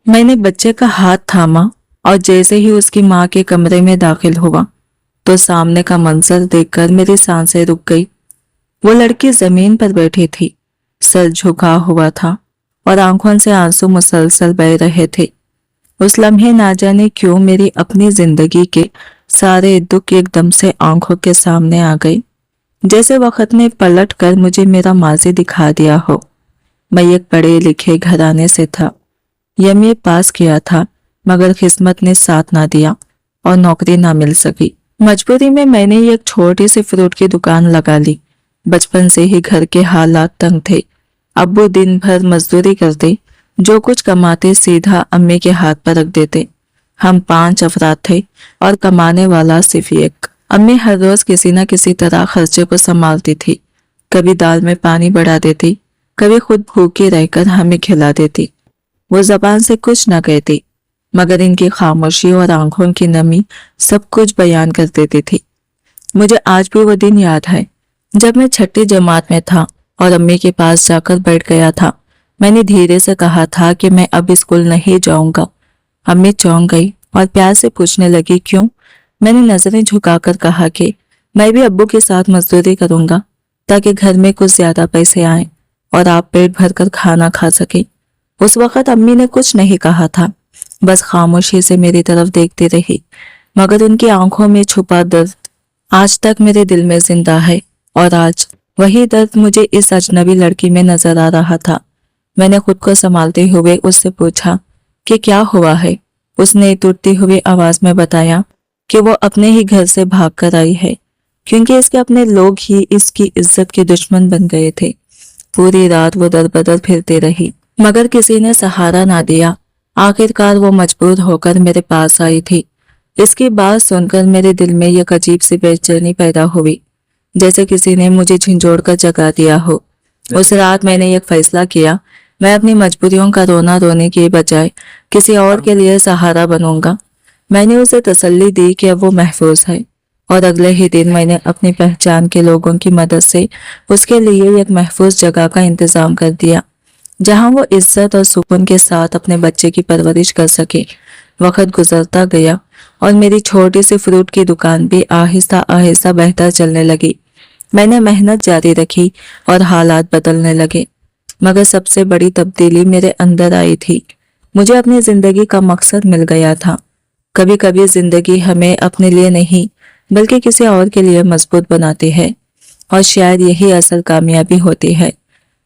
میں نے بچے کا ہاتھ تھاما اور جیسے ہی اس کی ماں کے کمرے میں داخل ہوا تو سامنے کا منظر دیکھ کر میری سانسیں رک گئی۔ وہ لڑکی زمین پر بیٹھی تھی، سر جھکا ہوا تھا اور آنکھوں سے آنسو مسلسل بہہ رہے تھے۔ اس لمحے نہ جانے کیوں میری اپنی زندگی کے سارے دکھ ایک دم سے آنکھوں کے سامنے آ گئے، جیسے وقت نے پلٹ کر مجھے میرا ماضی دکھا دیا ہو۔ میں ایک پڑھے لکھے گھرانے سے تھا، ایم اے پاس کیا تھا، مگر قسمت نے ساتھ نہ دیا اور نوکری نہ مل سکی۔ مجبوری میں نے ایک چھوٹی سی فروٹ کی دکان لگا لی۔ بچپن سے ہی گھر کے حالات تنگ تھے، ابو دن بھر مزدوری کرتے، جو کچھ کماتے سیدھا امی کے ہاتھ پر رکھ دیتے۔ ہم 5 افراد تھے اور کمانے والا صرف ایک۔ امی ہر روز کسی نہ کسی طرح خرچے کو سنبھالتی تھی، کبھی دال میں پانی بڑھا دیتی، کبھی خود بھوکی رہ کر ہمیں کھلا دیتی۔ وہ زبان سے کچھ نہ کہتی، مگر ان کی خاموشی اور آنکھوں کی نمی سب کچھ بیان کر دیتی تھی۔ مجھے آج بھی وہ دن یاد ہے جب میں 6ٹھی جماعت میں تھا اور امی کے پاس جا کر بیٹھ گیا تھا۔ میں نے دھیرے سے کہا تھا کہ میں اب اسکول نہیں جاؤں گا۔ امی چونک گئی اور پیار سے پوچھنے لگی کیوں؟ میں نے نظریں جھکا کر کہا کہ میں بھی ابو کے ساتھ مزدوری کروں گا تاکہ گھر میں کچھ زیادہ پیسے آئیں اور آپ پیٹ بھر کر کھانا کھا سکیں۔ اس وقت امی نے کچھ نہیں کہا تھا، بس خاموشی سے میری طرف دیکھتی رہی، مگر ان کی آنکھوں میں چھپا درد آج تک میرے دل میں زندہ ہے، اور آج وہی درد مجھے اس اجنبی لڑکی میں نظر آ رہا تھا۔ میں نے خود کو سنبھالتے ہوئے اس سے پوچھا کہ کیا ہوا ہے؟ اس نے ٹوٹتی ہوئی آواز میں بتایا کہ وہ اپنے ہی گھر سے بھاگ کر آئی ہے، کیونکہ اس کے اپنے لوگ ہی اس کی عزت کے دشمن بن گئے تھے۔ پوری رات وہ در بدر پھرتی رہی، مگر کسی نے سہارا نہ دیا۔ آخرکار وہ مجبور ہو کر میرے پاس آئی تھی۔ اس کی بات سن کر میرے دل میں ایک عجیب سی بے چینی پیدا ہوئی، جیسے کسی نے مجھے جھنجھوڑ کر جگا دیا ہو۔ اس رات میں نے ایک فیصلہ کیا، میں اپنی مجبوریوں کا رونا رونے کے بجائے کسی اور کے لیے سہارا بنوں گا۔ میں نے اسے تسلی دی کہ اب وہ محفوظ ہے، اور اگلے ہی دن میں نے اپنی پہچان کے لوگوں کی مدد سے اس کے لیے ایک محفوظ جگہ کا انتظام کر دیا، جہاں وہ عزت اور سکون کے ساتھ اپنے بچے کی پرورش کر سکے۔ وقت گزرتا گیا اور میری چھوٹی سی فروٹ کی دکان بھی آہستہ آہستہ بہتر چلنے لگی۔ میں نے محنت جاری رکھی اور حالات بدلنے لگے، مگر سب سے بڑی تبدیلی میرے اندر آئی تھی۔ مجھے اپنی زندگی کا مقصد مل گیا تھا۔ کبھی کبھی زندگی ہمیں اپنے لیے نہیں بلکہ کسی اور کے لیے مضبوط بناتی ہے، اور شاید یہی اصل کامیابی ہوتی ہے۔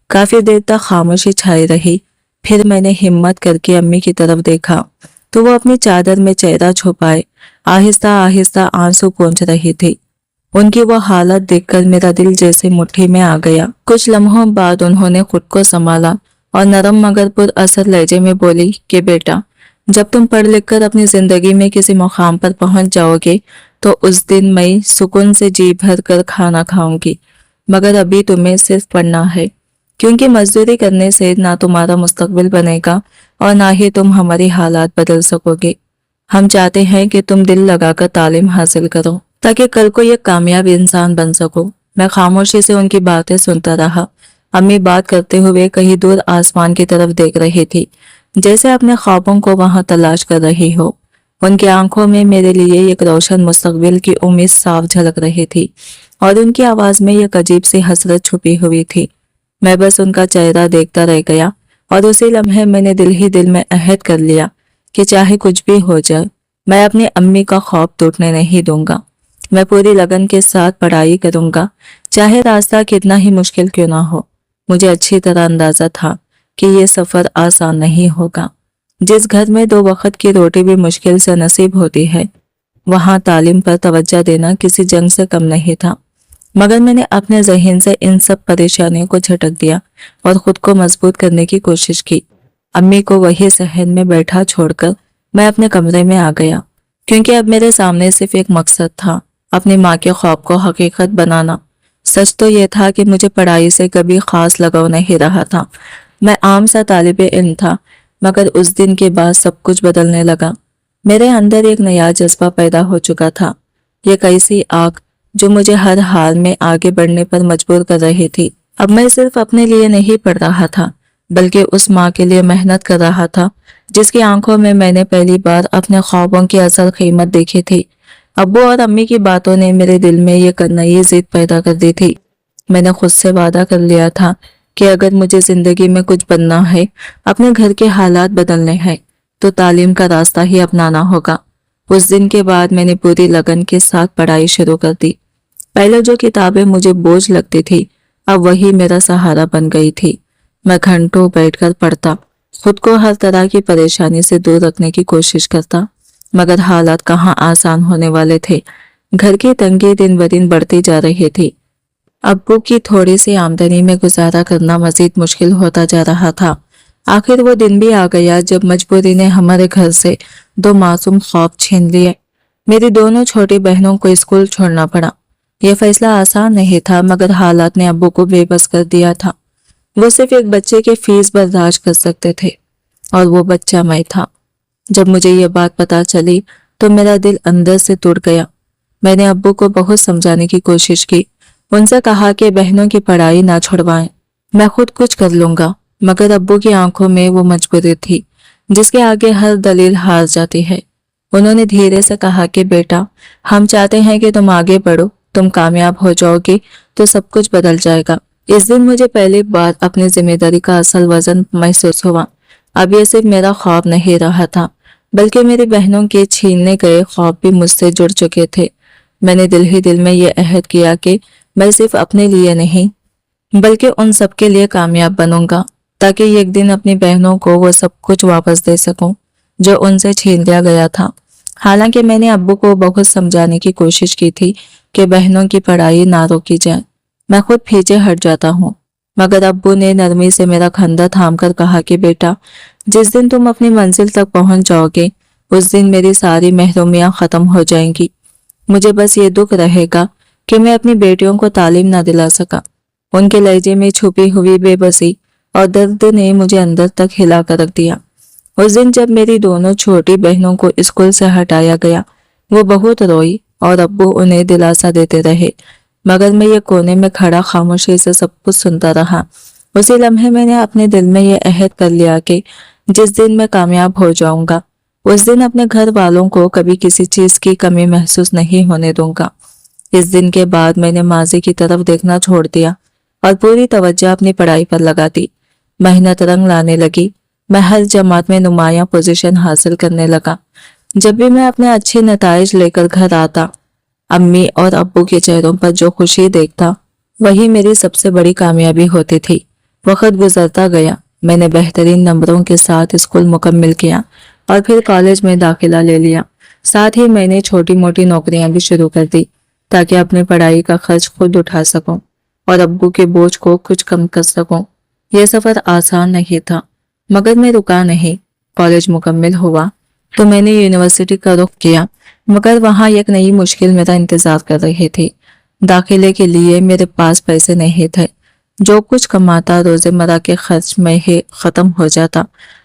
کافی دیر تک خاموشی چھائی رہی، پھر میں نے ہمت کر کے امی کی طرف دیکھا تو وہ اپنی چادر میں چہرہ چھپائے آہستہ آہستہ آنسو پونچھ رہی تھی۔ ان کی وہ حالت دیکھ کر میرا دل جیسے مٹھی میں آ گیا۔ کچھ لمحوں بعد انہوں نے خود کو سنبھالا اور نرم مگر پر اثر لہجے میں بولی کہ بیٹا، جب تم پڑھ لکھ کر اپنی زندگی میں کسی مقام پر پہنچ جاؤ گے تو اس دن میں سکون سے جی بھر کر کھانا کھاؤں گی، مگر ابھی تمہیں صرف پڑھنا ہے، کیونکہ مزدوری کرنے سے نہ تمہارا مستقبل بنے گا اور نہ ہی تم ہماری حالات بدل سکو گے۔ ہم چاہتے ہیں کہ تم دل لگا کر تعلیم حاصل کرو تاکہ کل کو ایک کامیاب انسان بن سکو۔ میں خاموشی سے ان کی باتیں سنتا رہا۔ امی بات کرتے ہوئے کہیں دور آسمان کی طرف دیکھ رہی تھی، جیسے اپنے خوابوں کو وہاں تلاش کر رہی ہو۔ ان کی آنکھوں میں میرے لیے ایک روشن مستقبل کی امید صاف جھلک رہی تھی، اور ان کی آواز میں ایک عجیب سی حسرت چھپی ہوئی تھی۔ میں بس ان کا چہرہ دیکھتا رہ گیا، اور اسی لمحے میں نے دل ہی دل میں عہد کر لیا کہ چاہے کچھ بھی ہو جائے، میں اپنی امی کا خواب ٹوٹنے نہیں دوں گا۔ میں پوری لگن کے ساتھ پڑھائی کروں گا، چاہے راستہ کتنا ہی مشکل کیوں نہ ہو۔ مجھے اچھی طرح اندازہ تھا کہ یہ سفر آسان نہیں ہوگا۔ جس گھر میں 2 وقت کی روٹی بھی مشکل سے نصیب ہوتی ہے، وہاں تعلیم پر توجہ دینا کسی جنگ سے کم نہیں تھا۔ مگر میں نے اپنے ذہن سے ان سب پریشانیوں کو جھٹک دیا اور خود کو مضبوط کرنے کی کوشش کی۔ امی کو وہی صحن میں بیٹھا چھوڑ کر میں اپنے کمرے میں آ گیا، کیونکہ اب میرے سامنے صرف ایک مقصد تھا، اپنی ماں کے خواب کو حقیقت بنانا۔ سچ تو یہ تھا کہ مجھے پڑھائی سے کبھی خاص لگاؤ نہیں رہا تھا۔ میں عام سا طالب علم تھا، مگر اس دن کے بعد سب کچھ بدلنے لگا۔ میرے اندر ایک نیا جذبہ پیدا ہو چکا تھا، ایک ایسی آگ جو مجھے ہر حال میں آگے بڑھنے پر مجبور کر رہی تھی۔ اب میں صرف اپنے لیے نہیں پڑھ رہا تھا بلکہ اس ماں کے لیے محنت کر رہا تھا جس کی آنکھوں میں نے پہلی بار اپنے خوابوں کی اصل قیمت دیکھی تھی۔ ابو اور امی کی باتوں نے میرے دل میں یہ نئی ضد پیدا کر دی تھی۔ میں نے خود سے وعدہ کر لیا تھا کہ اگر مجھے زندگی میں کچھ بننا ہے، اپنے گھر کے حالات بدلنے ہیں، تو تعلیم کا راستہ ہی اپنانا ہوگا۔ اس دن کے بعد میں نے پوری لگن کے ساتھ پڑھائی شروع کر دی۔ پہلے جو کتابیں مجھے بوجھ لگتی تھی، اب وہی میرا سہارا بن گئی تھی۔ میں گھنٹوں بیٹھ کر پڑھتا، خود کو ہر طرح کی پریشانی سے دور رکھنے کی کوشش کرتا، مگر حالات کہاں آسان ہونے والے تھے۔ گھر کی تنگی دن بدن بڑھتی جا رہی تھی۔ ابو کی تھوڑی سی آمدنی میں گزارا کرنا مزید مشکل ہوتا جا رہا تھا۔ آخر وہ دن بھی آ گیا جب مجبوری نے ہمارے گھر سے 2 معصوم خواب چھین لیے۔ میری دونوں چھوٹی بہنوں کو اسکول چھوڑنا پڑا۔ یہ فیصلہ آسان نہیں تھا، مگر حالات نے ابو کو بے بس کر دیا تھا۔ وہ صرف ایک بچے کی فیس برداشت کر سکتے تھے، اور وہ بچہ میں تھا۔ جب مجھے یہ بات پتا چلی تو میرا دل اندر سے ٹوٹ گیا۔ میں نے ابو کو بہت سمجھانے کی کوشش کی، ان سے کہا کہ بہنوں کی پڑھائی نہ چھڑوائیں، میں خود کچھ کر لوں گا، مگر ابو کی آنکھوں میں وہ مجبوری تھی جس کے آگے ہر دلیل ہار جاتی ہے۔ انہوں نے دھیرے سے کہا کہ بیٹا، ہم چاہتے ہیں کہ تم آگے بڑھو، تم کامیاب ہو جاؤ گی تو سب کچھ بدل جائے گا۔ اس دن مجھے پہلی بار اپنی ذمہ داری کا اصل وزن محسوس ہوا۔ اب یہ صرف میرا خواب نہیں رہا تھا، بلکہ میری بہنوں کے چھیننے گئے خواب بھی مجھ سے جڑ چکے تھے۔ میں نے دل ہی دل میں یہ عہد کیا کہ میں صرف اپنے لیے نہیں، بلکہ ان سب کے لیے کامیاب بنوں گا، تاکہ ایک دن اپنی بہنوں کو وہ سب کچھ واپس دے سکوں جو ان سے چھین لیا گیا تھا۔ حالانکہ میں نے ابو کو بہت سمجھانے کی کوشش کی تھی کہ بہنوں کی پڑھائی نہ روکی جائے، میں خود پیچھے ہٹ جاتا ہوں، مگر ابو نے نرمی سے میرا کندھا تھام کر کہا کہ بیٹا، جس دن تم اپنی منزل تک پہنچ جاؤ گے، اس دن میری ساری محرومیاں ختم ہو جائیں گی۔ مجھے بس یہ دکھ رہے گا کہ میں اپنی بیٹیوں کو تعلیم نہ دلا سکا۔ ان کے لہجے میں چھپی ہوئی بے بسی اور درد نے مجھے اندر تک ہلا کر رکھ دیا۔ اس دن جب میری دونوں چھوٹی بہنوں کو اسکول سے ہٹایا گیا، وہ بہت روئی اور ابو انہیں دلاسا دیتے رہے، مگر میں یہ کونے میں کھڑا خاموشی سے سب کچھ سنتا رہا۔ اسی لمحے میں نے اپنے دل میں یہ عہد کر لیا کہ جس دن میں کامیاب ہو جاؤں گا، اس دن اپنے گھر والوں کو کبھی کسی چیز کی کمی محسوس نہیں ہونے دوں گا۔ اس دن کے بعد میں نے ماضی کی طرف دیکھنا چھوڑ دیا اور پوری توجہ اپنی پڑھائی پر لگا دی۔ محنت رنگ لانے لگی، میں ہر جماعت میں نمایاں پوزیشن حاصل کرنے لگا۔ جب بھی میں اپنے اچھے نتائج لے کر گھر آتا، امی اور ابو کے چہروں پر جو خوشی دیکھتا، وہی میری سب سے بڑی کامیابی ہوتی تھی۔ وقت گزرتا گیا، میں نے بہترین نمبروں کے ساتھ اسکول مکمل کیا اور پھر کالج میں داخلہ لے لیا۔ ساتھ ہی میں نے چھوٹی موٹی نوکریاں بھی شروع کر دی تاکہ اپنی پڑھائی کا خرچ خود اٹھا سکوں اور ابو کے بوجھ کو کچھ کم کر سکوں۔ یہ سفر آسان نہیں تھا، مگر میں رکا نہیں۔ کالج مکمل ہوا تو میں نے یونیورسٹی کا رخ کیا، مگر وہاں ایک نئی مشکل میرا انتظار کر رہی تھی۔ داخلے کے لیے میرے پاس پیسے نہیں تھے، جو کچھ کماتا روزمرہ کے خرچ میں ہی ختم ہو جاتا،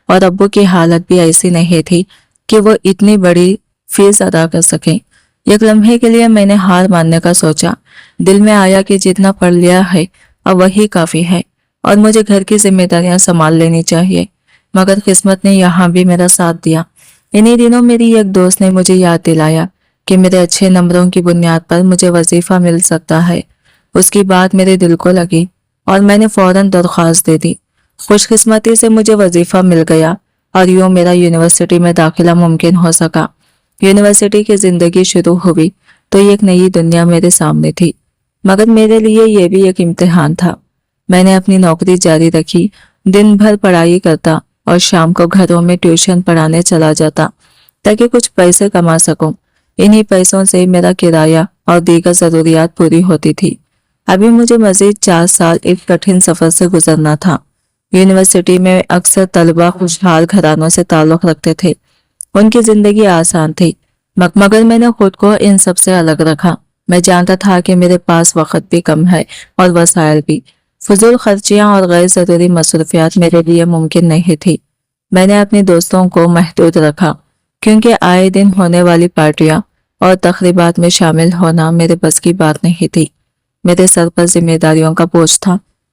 اور ابو کی حالت بھی ایسی نہیں تھی کہ وہ اتنی بڑی فیس ادا کر سکیں۔ ایک لمحے کے لیے میں نے ہار ماننے کا سوچا۔ دل میں آیا کہ جتنا پڑھ لیا ہے اب وہی کافی ہے اور مجھے گھر کی ذمہ داریاں سنبھال لینی چاہیے، مگر قسمت نے یہاں بھی میرا ساتھ دیا۔ انہی دنوں میری ایک دوست نے مجھے یاد دلایا کہ میرے اچھے نمبروں کی بنیاد پر مجھے وظیفہ مل سکتا ہے۔ اس کی بات میرے دل کو لگی اور میں نے فوراً درخواست دے دی۔ خوش قسمتی سے مجھے وظیفہ مل گیا اور یوں میرا یونیورسٹی میں داخلہ ممکن ہو سکا۔ یونیورسٹی کی زندگی شروع ہوئی تو ایک نئی دنیا میرے سامنے تھی، مگر میرے لیے یہ بھی ایک امتحان تھا۔ میں نے اپنی نوکری جاری رکھی، دن بھر پڑھائی کرتا اور شام کو گھروں میں ٹیوشن پڑھانے چلا جاتا تاکہ کچھ پیسے کما سکوں۔ انہی پیسوں سے میرا کرایہ اور دیگر ضروریات پوری ہوتی تھی۔ ابھی مجھے مزید 4 سال ایک کٹھن سفر سے گزرنا تھا۔ یونیورسٹی میں اکثر طلبہ خوشحال گھرانوں سے تعلق رکھتے تھے، ان کی زندگی آسان تھی، مگر میں نے خود کو ان سب سے الگ رکھا۔ میں جانتا تھا کہ میرے پاس وقت بھی کم ہے اور وسائل بھی۔ فضول خرچیاں اور غیر ضروری مصروفیات میرے لیے ممکن نہیں تھی۔ میں نے اپنے دوستوں کو محدود رکھا، کیونکہ آئے دن ہونے والی پارٹیاں اور تقریبات میں شامل ہونا میرے بس کی بات نہیں تھی۔ میرے سر پر ذمہ داریوں کا بوجھ تھا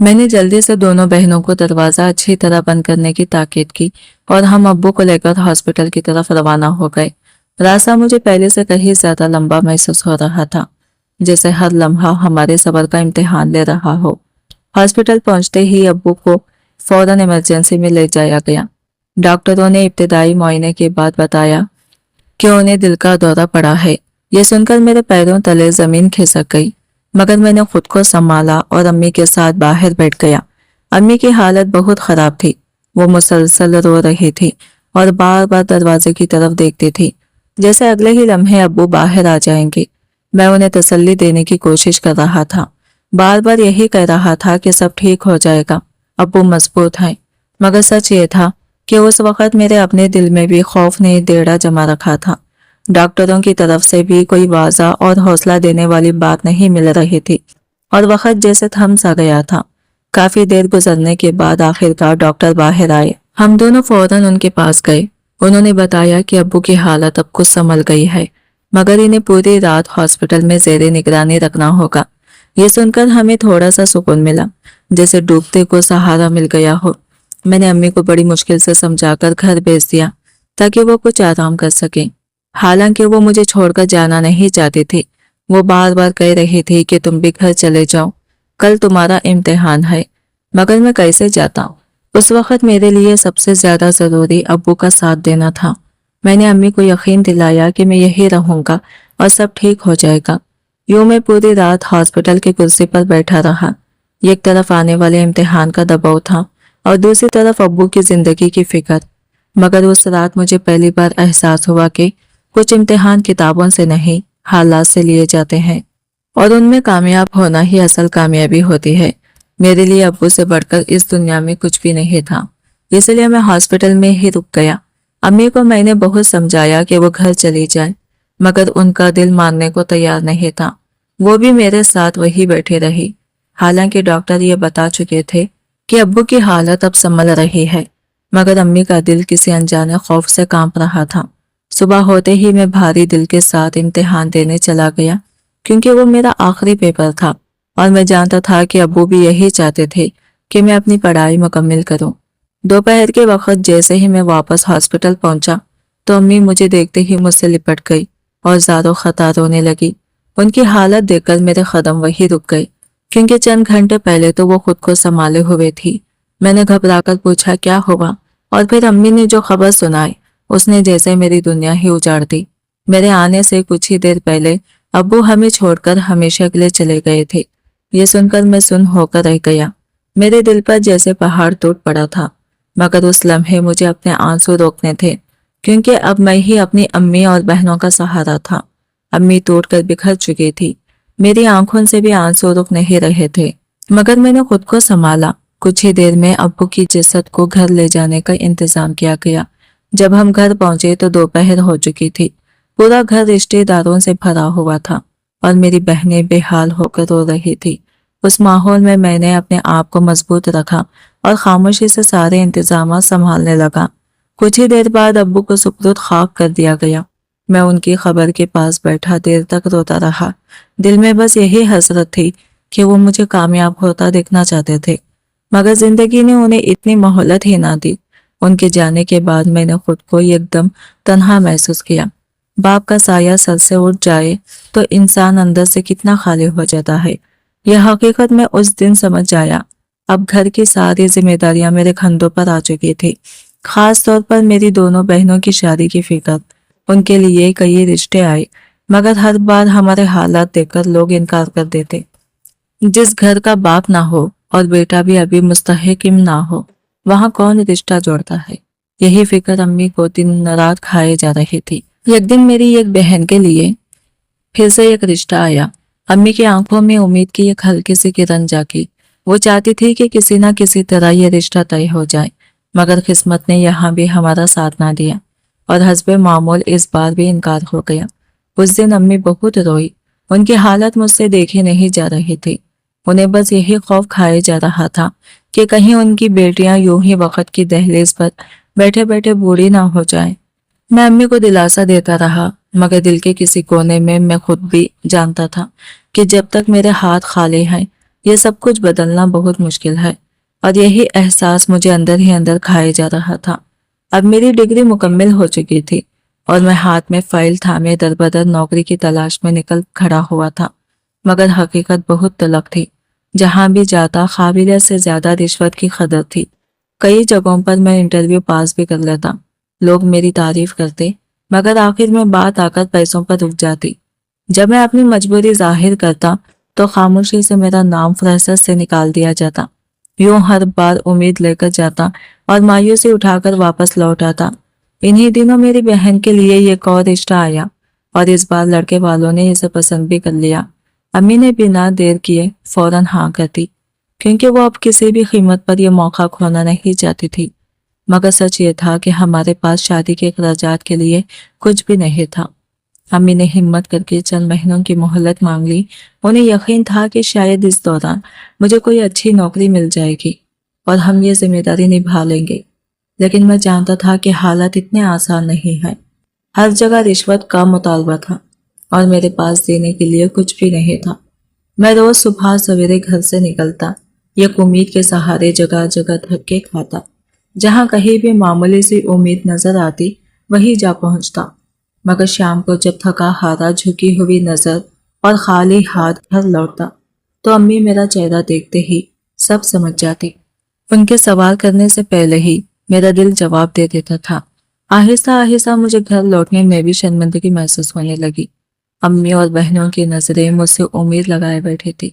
میں نے جلدی سے دونوں بہنوں کو دروازہ اچھی طرح بند کرنے کی تاکید کی اور ہم ابو کو لے کر ہاسپٹل کی طرف روانہ ہو گئے۔ راستہ مجھے پہلے سے کہیں زیادہ لمبا محسوس ہو رہا تھا، جیسے ہر لمحہ ہمارے صبر کا امتحان لے رہا ہو۔ ہاسپٹل پہنچتے ہی ابو کو فوراً ایمرجنسی میں لے جایا گیا۔ ڈاکٹروں نے ابتدائی معائنے کے بعد بتایا کہ انہیں دل کا دورہ پڑا ہے۔ یہ سن کر میرے پیروں تلے زمین کھسک گئی، مگر میں نے خود کو سنبھالا اور امی کے ساتھ باہر بیٹھ گیا۔ امی کی حالت بہت خراب تھی، وہ مسلسل رو رہی تھی اور بار بار دروازے کی طرف دیکھتی تھی، جیسے اگلے ہی لمحے ابو باہر آ جائیں گے۔ میں انہیں تسلی دینے کی کوشش کر رہا تھا، بار بار یہی کہہ رہا تھا کہ سب ٹھیک ہو جائے گا، ابو مضبوط ہیں۔ مگر سچ یہ تھا کہ اس وقت میرے اپنے دل میں بھی خوف نے ڈیرا جما رکھا تھا۔ ڈاکٹروں کی طرف سے بھی کوئی واضح اور حوصلہ دینے والی بات نہیں مل رہی تھی اور وقت جیسے تھم سا گیا تھا۔ کافی دیر گزرنے کے بعد آخرکار ڈاکٹر باہر آئے۔ ہم دونوں فوراً ان کے پاس گئے۔ انہوں نے بتایا کہ ابو کی حالت اب کچھ سنبھل گئی ہے، مگر انہیں پوری رات ہاسپٹل میں زیر نگرانی رکھنا ہوگا۔ یہ سن کر ہمیں تھوڑا سا سکون ملا، جیسے ڈوبتے کو سہارا مل گیا ہو۔ میں نے امی کو بڑی مشکل سے سمجھا کر گھر بھیج دیا تاکہ وہ کچھ آرام کر سکیں، حالانکہ وہ مجھے چھوڑ کر جانا نہیں چاہتی تھی۔ وہ بار بار کہہ رہی تھی کہ تم بھی گھر چلے جاؤ، کل تمہارا امتحان ہے، مگر میں کیسے جاتا؟ اس وقت میرے لیے سب سے زیادہ ضروری ابو کا ساتھ دینا تھا۔ میں نے امی کو یقین دلایا کہ میں یہی رہوں گا اور سب ٹھیک ہو جائے گا۔ یوں میں پوری رات ہاسپٹل کی کرسی پر بیٹھا رہا۔ ایک طرف آنے والے امتحان کا دباؤ تھا اور دوسری طرف ابو کی زندگی کی فکر، مگر اس رات مجھے پہلی بار احساس ہوا کہ کچھ امتحان کتابوں سے نہیں، حالات سے لیے جاتے ہیں، اور ان میں کامیاب ہونا ہی اصل کامیابی ہوتی ہے۔ میرے لیے ابو سے بڑھ کر اس دنیا میں کچھ بھی نہیں تھا، اس لیے میں ہاسپٹل میں ہی رک گیا۔ امی کو میں نے بہت سمجھایا کہ وہ گھر چلی جائے، مگر ان کا دل ماننے کو تیار نہیں تھا۔ وہ بھی میرے ساتھ وہی بیٹھی رہی، حالانکہ ڈاکٹر یہ بتا چکے تھے کہ ابو کی حالت اب سنبھل رہی ہے، مگر امی کا دل کسی انجانے خوف سے کانپ رہا تھا۔ صبح ہوتے ہی میں بھاری دل کے ساتھ امتحان دینے چلا گیا، کیونکہ وہ میرا آخری پیپر تھا اور میں جانتا تھا کہ ابو بھی یہی چاہتے تھے کہ میں اپنی پڑھائی مکمل کروں۔ دوپہر کے وقت جیسے ہی میں واپس ہاسپٹل پہنچا تو امی مجھے دیکھتے ہی مجھ سے لپٹ گئی اور زاروں خطا رونے لگی۔ ان کی حالت دیکھ کر میرے قدم وہی رک گئے، کیونکہ چند گھنٹے پہلے تو وہ خود کو سنبھالے ہوئے تھی۔ میں نے گھبرا کر پوچھا کیا ہوا، اور پھر امی نے جو خبر سنائی اس نے جیسے میری دنیا ہی اجاڑ دی۔ میرے آنے سے کچھ ہی دیر پہلے ابو ہمیں چھوڑ کر ہمیشہ کے لیے چلے گئے تھے۔ یہ سن کر میں سن ہو کر رہ گیا، میرے دل پر جیسے پہاڑ ٹوٹ پڑا تھا، مگر اس لمحے مجھے اپنے آنسو روکنے تھے، کیونکہ اب میں ہی اپنی امی اور بہنوں کا سہارا تھا۔ امی ٹوٹ کر بکھر چکی تھی، میری آنکھوں سے بھی آنسو رک نہیں رہے تھے، مگر میں نے خود کو سنبھالا۔ کچھ ہی دیر میں ابو کی جسد کو گھر لے جانے کا انتظام کیا گیا۔ جب ہم گھر پہنچے تو دوپہر ہو چکی تھی، پورا گھر رشتے داروں سے بھرا ہوا تھا اور میری بہنیں بے حال ہو کر رو رہی تھی۔ اس ماحول میں نے اپنے آپ کو مضبوط رکھا اور خاموشی سے سارے انتظامات سنبھالنے لگا۔ کچھ ہی دیر بعد ابو کو سپرد خاک کر دیا گیا۔ میں ان کی قبر کے پاس بیٹھا دیر تک روتا رہا۔ دل میں بس یہی حسرت تھی کہ وہ مجھے کامیاب ہوتا دیکھنا چاہتے تھے، مگر زندگی نے انہیں اتنی مہلت ہی نہ دی۔ ان کے جانے کے بعد میں نے خود کو ایک دم تنہا محسوس کیا۔ باپ کا سایہ سر سے اٹھ جائے تو انسان اندر سے کتنا خالی ہو جاتا ہے، یہ حقیقت میں اس دن سمجھ آیا۔ اب گھر کی ساری ذمہ داریاں میرے کندھوں پر آ چکی تھی، خاص طور پر میری دونوں بہنوں کی شادی کی فکر۔ ان کے لیے کئی رشتے آئے، مگر ہر بار ہمارے حالات دیکھ کر لوگ انکار کر دیتے۔ جس گھر کا باپ نہ ہو اور بیٹا بھی ابھی مستحکم نہ ہو، وہاں کون رشتہ جوڑتا ہے؟ یہی فکر امی کو دن رات کھائے جا رہی تھی۔ ایک دن میری ایک بہن کے لیے پھر سے ایک رشتہ آیا۔ امی کی آنکھوں میں امید کی ایک ہلکی سی کرن جاگی۔ وہ چاہتی تھی کہ کسی نہ کسی طرح یہ رشتہ طے ہو جائے، مگر قسمت نے یہاں بھی ہمارا ساتھ نہ دیا اور حسب معمول اس بار بھی انکار ہو گیا۔ اس دن امی بہت روئی، ان کی حالت مجھ سے دیکھی نہیں جا رہی تھی۔ انہیں بس یہی خوف کھائے جا رہا تھا کہ کہیں ان کی بیٹیاں یوں ہی وقت کی دہلیز پر بیٹھے بیٹھے بوڑھی نہ ہو جائیں۔ میں امی کو دلاسا دیتا رہا، مگر دل کے کسی کونے میں خود بھی جانتا تھا کہ جب تک میرے ہاتھ خالی ہیں یہ سب کچھ بدلنا بہت مشکل ہے، اور یہی احساس مجھے اندر ہی اندر کھائے جا رہا تھا۔ اب میری ڈگری مکمل ہو چکی تھی اور میں ہاتھ میں فائل تھامے در بدر نوکری کی تلاش میں نکل کھڑا ہوا تھا، مگر حقیقت بہت تلخ تھی۔ جہاں بھی جاتا قابلیت سے زیادہ رشوت کی قدر تھی۔ کئی جگہوں پر میں انٹرویو پاس بھی کر لیتا، لوگ میری تعریف کرتے، مگر آخر میں بات آ کر پیسوں پر رک جاتی۔ جب میں اپنی مجبوری ظاہر کرتا تو خاموشی سے میرا نام فہرست سے نکال دیا جاتا۔ یوں ہر بار امید لے کر جاتا اور مایوسی اٹھا کر واپس لوٹ آتا۔ انہی دنوں میری بہن کے لیے ایک اور رشتہ آیا، اور اس بار لڑکے والوں نے اسے پسند بھی کر لیا۔ امی نے بنا دیر کیے فوراً ہاں کر دی، کیونکہ وہ اب کسی بھی قیمت پر یہ موقع کھونا نہیں چاہتی تھی۔ مگر سچ یہ تھا کہ ہمارے پاس شادی کے اخراجات کے لیے کچھ بھی نہیں تھا۔ امی نے ہمت کر کے چند مہینوں کی مہلت مانگ لی۔ انہیں یقین تھا کہ شاید اس دوران مجھے کوئی اچھی نوکری مل جائے گی اور ہم یہ ذمہ داری نبھا لیں گے، لیکن میں جانتا تھا کہ حالات اتنے آسان نہیں ہیں۔ ہر جگہ رشوت کا مطالبہ تھا اور میرے پاس دینے کے لیے کچھ بھی نہیں تھا۔ میں روز صبح سویرے گھر سے نکلتا، یک امید کے سہارے جگہ جگہ دھکے کھاتا۔ جہاں کہیں بھی معمولی سی امید نظر آتی وہیں جا پہنچتا، مگر شام کو جب تھکا ہارا جھکی ہوئی نظر اور خالی ہاتھ گھر لوٹتا تو امی میرا چہرہ دیکھتے ہی سب سمجھ جاتی۔ ان کے سوال کرنے سے پہلے ہی میرا دل جواب دے دیتا تھا۔ آہستہ آہستہ مجھے گھر لوٹنے میں بھی شرمندگی محسوس ہونے لگی۔ امی اور بہنوں کی نظریں مجھ سے امید لگائے بیٹھی تھی،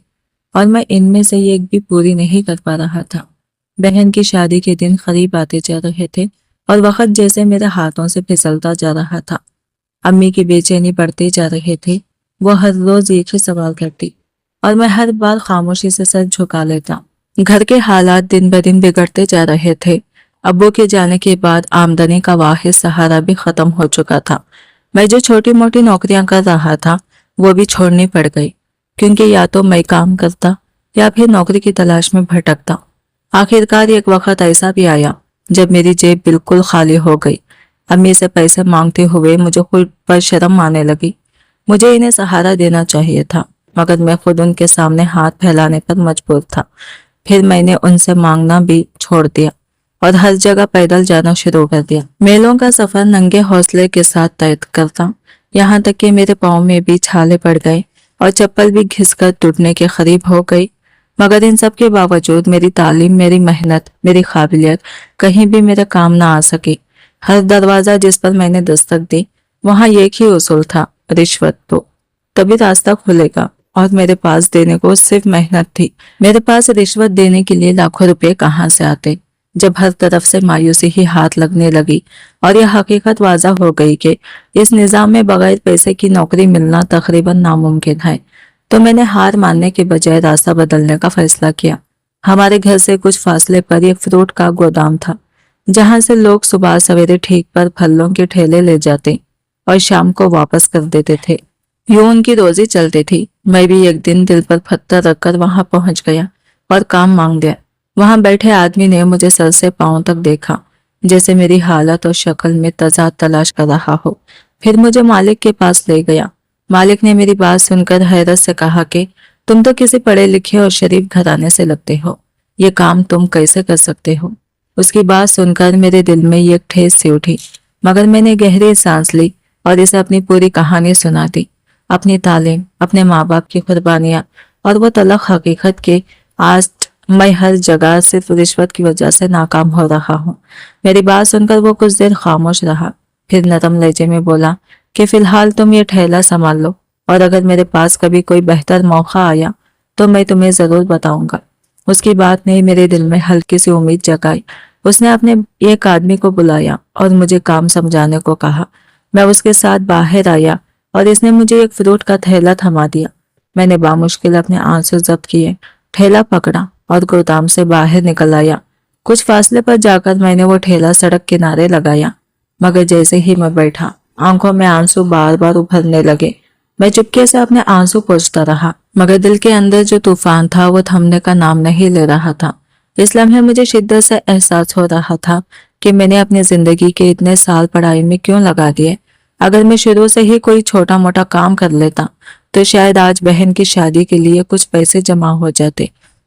اور میں ان میں سے ایک بھی پوری نہیں کر پا رہا تھا۔ بہن کی شادی کے دن قریب آتے جا رہے تھے اور وقت جیسے میرے ہاتھوں سے پھسلتا جا رہا تھا۔ امی کی بے چینی بڑھتے جا رہے تھے۔ وہ ہر روز ایک ہی سوال کرتی اور میں ہر بار خاموشی سے سر جھکا لیتا۔ گھر کے حالات دن بدن بگڑتے جا رہے تھے۔ ابو کے جانے کے بعد آمدنی کا واحد سہارا بھی ختم ہو چکا تھا۔ میں جو چھوٹی موٹی نوکریاں کر رہا تھا وہ بھی چھوڑنی پڑ گئی، کیونکہ یا تو میں کام کرتا یا پھر نوکری کی تلاش میں بھٹکتا۔ آخرکار ایک وقت ایسا بھی آیا جب میری جیب بالکل خالی ہو گئی۔ امی سے پیسے مانگتے ہوئے مجھے خود پر شرم آنے لگی۔ مجھے انہیں سہارا دینا چاہیے تھا، مگر میں خود ان کے سامنے ہاتھ پھیلانے پر مجبور تھا۔ پھر میں نے ان سے مانگنا بھی چھوڑ دیا اور ہر جگہ پیدل جانا شروع کر دیا۔ میلوں کا سفر ننگے حوصلے کے ساتھ طے کرتا، یہاں تک کہ میرے پاؤں میں بھی چھالے پڑ گئے اور چپل بھی گھس کر ٹوٹنے کے قریب ہو گئی۔ مگر ان سب کے باوجود میری تعلیم، میری محنت، میری قابلیت کہیں بھی میرے کام نہ آ سکی۔ ہر دروازہ جس پر میں نے دستک دی وہاں ایک ہی اصول تھا، رشوت دو تبھی راستہ کھلے گا، اور میرے پاس دینے کو صرف محنت تھی۔ میرے پاس رشوت دینے کے لیے لاکھوں روپے کہاں سے آتے؟ جب ہر طرف سے مایوسی ہی ہاتھ لگنے لگی اور یہ حقیقت واضح ہو گئی کہ اس نظام میں بغیر پیسے کی نوکری ملنا تقریباً ناممکن ہے، تو میں نے ہار ماننے کے بجائے راستہ بدلنے کا فیصلہ کیا۔ ہمارے گھر سے کچھ فاصلے پر ایک فروٹ کا گودام تھا، جہاں سے لوگ صبح سویرے ٹھیک پر پھلوں کے ٹھیلے لے جاتے اور شام کو واپس کر دیتے تھے۔ یوں ان کی روزی چلتی تھی۔ میں بھی ایک دن دل پر پتھر رکھ کر وہاں پہنچ گیا اور کام مانگ دیا۔ وہاں بیٹھے آدمی نے مجھے سر سے پاؤں تک دیکھا، جیسے میری حالت اور شکل میں تضاد تلاش کر رہا ہو۔ پھر مجھے مالک کے پاس لے گیا۔ مالک نے میری بات سن کر حیرت سے کہا کہ تم تو کسی پڑھے لکھے اور شریف گھرانے سے لگتے ہو، یہ کام تم کیسے کر سکتے ہو؟ اس کی بات سن کر میرے دل میں ایک ٹھیس سی اٹھی، مگر میں نے گہری سانس لی اور اسے اپنی پوری کہانی سنا دی۔ اپنی تعلیم، اپنے ماں باپ کی قربانیاں اور وہ تلخ حقیقت کہ آج میں ہر جگہ صرف رشوت کی وجہ سے ناکام ہو رہا ہوں۔ میری بات سن کر وہ کچھ دیر خاموش رہا، پھر نرم لہجے میں بولا کہ فی الحال تم یہ ٹھیلا سنبھال لو، اور اگر میرے پاس کبھی کوئی بہتر موقع آیا تو میں تمہیں ضرور بتاؤں گا۔ اس کی بات نے میرے دل میں ہلکی سی امید جگائی۔ اس نے اپنے ایک آدمی کو بلایا اور مجھے کام سمجھانے کو کہا۔ میں اس کے ساتھ باہر آیا اور اس نے مجھے ایک فروٹ کا تھیلا تھما دیا۔ میں نے بامشکل اپنے آنسو ضبط کیے، ٹھیلا پکڑا اور گودام سے باہر نکل آیا۔ کچھ فاصلے پر جا کر میں نے وہ ٹھیلا سڑک کنارے لگایا، مگر جیسے ہی میں بیٹھا آنکھوں میں آنسو بار بار ابھرنے لگے۔ میں چپکے سے اپنے آنسو پوچھتا رہا، مگر دل کے اندر جو طوفان تھا وہ تھمنے کا نام نہیں لے رہا تھا۔ اس لمحے مجھے شدت سے احساس ہو رہا تھا کہ میں نے اپنی زندگی کے اتنے سال پڑھائی میں کیوں لگا دیے۔ اگر میں شروع سے ہی کوئی چھوٹا موٹا کام کر لیتا تو شاید آج بہن کی شادی کے لیے کچھ پیسے جمع ہو جاتے